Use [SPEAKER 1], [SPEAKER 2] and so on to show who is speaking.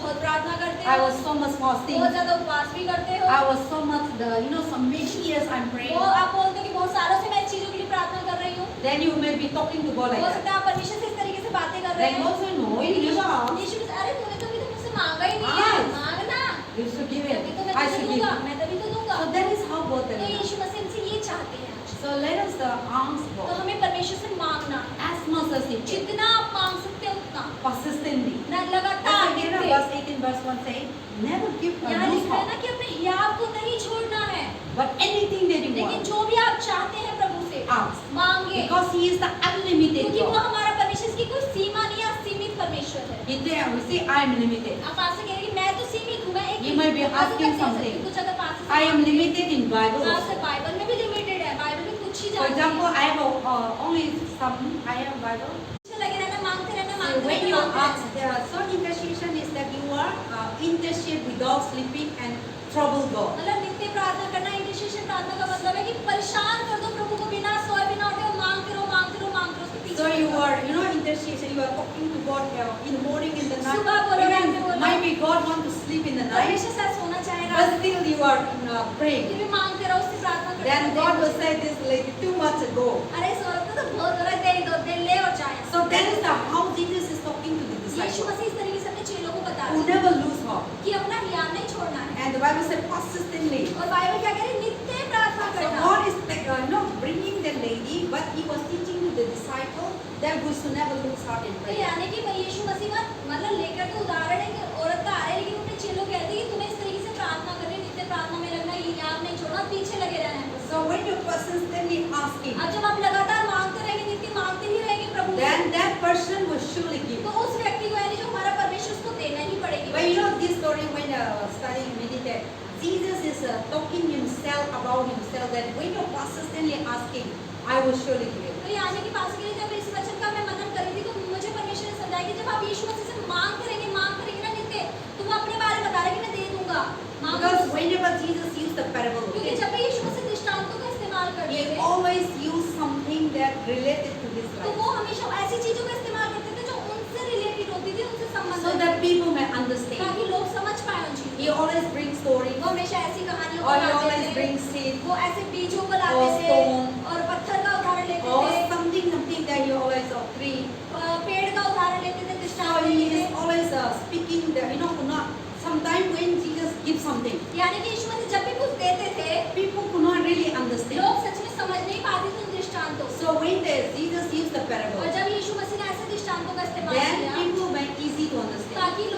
[SPEAKER 1] बहुत प्रार्थना करते
[SPEAKER 2] I
[SPEAKER 1] हो,
[SPEAKER 2] was so much fasting.
[SPEAKER 1] बहुत ज्यादा उपवास भी करते हो,
[SPEAKER 2] I was so much, some many years I'm praying.
[SPEAKER 1] वो आप बोलते हो कि बहुत सालों से मैं इस चीजों के लिए प्रार्थना कर रही हूँ।
[SPEAKER 2] Then you may be talking to God like
[SPEAKER 1] हो
[SPEAKER 2] that.
[SPEAKER 1] सकता है आप परमेश्वर से इस तरीके से बातें कर रहे
[SPEAKER 2] Then
[SPEAKER 1] हैं।
[SPEAKER 2] God said, no, you never asked.
[SPEAKER 1] यीशु ने अरे तूने तो अभी तक मुझसे मांगा ही नहीं है,
[SPEAKER 2] Ask.
[SPEAKER 1] मांगना,
[SPEAKER 2] You should give
[SPEAKER 1] तभी तो
[SPEAKER 2] it.
[SPEAKER 1] मैं
[SPEAKER 2] I
[SPEAKER 1] तुझे
[SPEAKER 2] should give
[SPEAKER 1] दूंगा,
[SPEAKER 2] it.
[SPEAKER 1] मैं तभी तो दूंगा।
[SPEAKER 2] So that is how God
[SPEAKER 1] तो
[SPEAKER 2] tells us.
[SPEAKER 1] यीशु मसीह हमसे ये चाहते हैं।
[SPEAKER 2] So let us ask
[SPEAKER 1] तो
[SPEAKER 2] God
[SPEAKER 1] हमें परमेश्वर से मांगना है,
[SPEAKER 2] as much as you can,
[SPEAKER 1] जितना आप मांग सकते हो उतना,
[SPEAKER 2] persistently.
[SPEAKER 1] न लगातार।
[SPEAKER 2] That's again verse 18, verse 1 saying, never give
[SPEAKER 1] यहाँ
[SPEAKER 2] lose
[SPEAKER 1] लिखा है
[SPEAKER 2] hope.
[SPEAKER 1] ना कि अपने हियाव को नहीं छोड़ना है,
[SPEAKER 2] But anything that you
[SPEAKER 1] लेकिन
[SPEAKER 2] want,
[SPEAKER 1] जो भी आप चाहते हैं प्रभु से
[SPEAKER 2] ask.
[SPEAKER 1] मांगे,
[SPEAKER 2] Because He is the unlimited
[SPEAKER 1] क्योंकि वो
[SPEAKER 2] God.
[SPEAKER 1] हमारा परमेश्वर की कोई सीमा नहीं है, असीमित परमेश्वर है।
[SPEAKER 2] He there we say, I am limited.
[SPEAKER 1] आप पास से कह रहे हैं कि मैं तो सीमित हूँ, मैं एक
[SPEAKER 2] You might be
[SPEAKER 1] हद तक
[SPEAKER 2] asking
[SPEAKER 1] दे सकती
[SPEAKER 2] something.
[SPEAKER 1] हूँ। कुछ अगर पास से
[SPEAKER 2] I am limited in Bible.
[SPEAKER 1] पास से बाइबल में भी लिमिटेड है, बाइबल में कुछ ही
[SPEAKER 2] For
[SPEAKER 1] जानते
[SPEAKER 2] example,
[SPEAKER 1] हैं।
[SPEAKER 2] I have only some. I have Bible.
[SPEAKER 1] लगे रहना, मांगते रहना,
[SPEAKER 2] So
[SPEAKER 1] मांगते
[SPEAKER 2] when you
[SPEAKER 1] रहना,
[SPEAKER 2] ask, so intercession is that you are intercede without sleeping and trouble God.
[SPEAKER 1] मतलब नित्य प्रार्थना करना, इंटरसेशन प्रार्थना का मतलब है कि परेशान कर दो प्रभु को, बिना सोए बिना उठे वो मांगते रहो, मांगते रहो, मांगते रहो, उसके पीछे
[SPEAKER 2] So you
[SPEAKER 1] नहीं
[SPEAKER 2] are, intercession. You are talking to God in the morning, in the night.
[SPEAKER 1] सुबह बोलो, रात में
[SPEAKER 2] Even
[SPEAKER 1] बोलो।
[SPEAKER 2] maybe God want to sleep in the
[SPEAKER 1] भागो।
[SPEAKER 2] night,
[SPEAKER 1] परमेश्वर शायद सोना चाहेगा,
[SPEAKER 2] but still you are praying.
[SPEAKER 1] फिर भी मांगते रहो, उससे प्रार्थना करते
[SPEAKER 2] Then
[SPEAKER 1] रहो।
[SPEAKER 2] God will say this lady 2 months ago.
[SPEAKER 1] अरे इस औरत को तो बहुत हो रहा है, दे दो, दे ले और जाए।
[SPEAKER 2] So that is how Jesus is talking to the
[SPEAKER 1] Yeshu
[SPEAKER 2] disciples
[SPEAKER 1] मसीह इस तरीके से अपने चेलों को बता
[SPEAKER 2] who
[SPEAKER 1] रहे हैं
[SPEAKER 2] never lose hope.
[SPEAKER 1] कि अपना हियाव नहीं छोड़ना है।
[SPEAKER 2] And the Bible says persistently.
[SPEAKER 1] और बाइबल क्या कह रही है? नित्य प्रार्थना
[SPEAKER 2] So
[SPEAKER 1] करना।
[SPEAKER 2] God is not bringing the lady, but He was teaching to the disciple that we should never lose heart in
[SPEAKER 1] तो
[SPEAKER 2] prayer.
[SPEAKER 1] यानी कि यीशु मसीह मतलब लेकर तो उदाहरण है कि औरत का आ रहा है, लेकिन अपने चेलों को कहते हैं कि तुम्हें इस तरीके से प्रार्थना करनी, नित्य प्रार्थना में लगना, ये याद नहीं छोड़ना, पीछे लगे रहना है।
[SPEAKER 2] So when you persistently asking,
[SPEAKER 1] अब जब आप लगातार मांगते रहेंगे, नित्य मांगते ही रहेंगे प्रभु से,
[SPEAKER 2] then that person will surely give.
[SPEAKER 1] तो उस व्यक्ति को यानी जो हमारा परमेश्वर उसको देना ही पड़ेगी।
[SPEAKER 2] But this story when studying meditate, Jesus is talking himself about himself that when you're persistently asking, I will surely give.
[SPEAKER 1] तो यानी कि पास के लिए जब इस वचन का मैं मनन कर रही थी, तो मुझे परमेश्वर ने समझाया कि जब आप यीशु मसीह से मांगते रहेंगे ना नित्य, तो वो अपने बारे में बता रहे कि मैं दे दूंगा।
[SPEAKER 2] Because whenever Jesus used the parable,
[SPEAKER 1] क्योंकि जब भी यीशु मसीह दृष्टांतों का इस्तेमाल करते
[SPEAKER 2] He
[SPEAKER 1] थे,
[SPEAKER 2] always used something that related to his
[SPEAKER 1] तो
[SPEAKER 2] life,
[SPEAKER 1] वो हमेशा ऐसी चीजों का इस्तेमाल करते थे जो उनसे रिलेटेड होती थी, उनसे
[SPEAKER 2] so
[SPEAKER 1] संबंधित,
[SPEAKER 2] that people may understand.
[SPEAKER 1] ताकि लोग समझ पाए उन चीजों
[SPEAKER 2] He always brings stories,
[SPEAKER 1] को। वो हमेशा ऐसी कहानियों
[SPEAKER 2] or
[SPEAKER 1] को
[SPEAKER 2] he
[SPEAKER 1] लाते
[SPEAKER 2] always
[SPEAKER 1] थे,
[SPEAKER 2] brings seed,
[SPEAKER 1] वो ऐसे बीजों को
[SPEAKER 2] or
[SPEAKER 1] लाते थे
[SPEAKER 2] stone,
[SPEAKER 1] और पत्थर का उदाहरण लेते
[SPEAKER 2] or
[SPEAKER 1] थे,
[SPEAKER 2] something that he always of tree.
[SPEAKER 1] पेड़ का उदाहरण लेते थे,
[SPEAKER 2] So
[SPEAKER 1] दृष्टांत
[SPEAKER 2] he
[SPEAKER 1] लेते
[SPEAKER 2] is
[SPEAKER 1] थे।
[SPEAKER 2] always speaking the, not. Sometimes when Jesus gives something,
[SPEAKER 1] यानी कि यीशु मसीह जब भी कुछ देते थे,
[SPEAKER 2] people could not really understand.
[SPEAKER 1] लोग सच में समझ नहीं पाते थे उन दृष्टांतों को।
[SPEAKER 2] So when Jesus used the
[SPEAKER 1] और
[SPEAKER 2] parable,
[SPEAKER 1] जब यीशु मसीह ने ऐसे दृष्टांतों का इस्तेमाल
[SPEAKER 2] then
[SPEAKER 1] किया,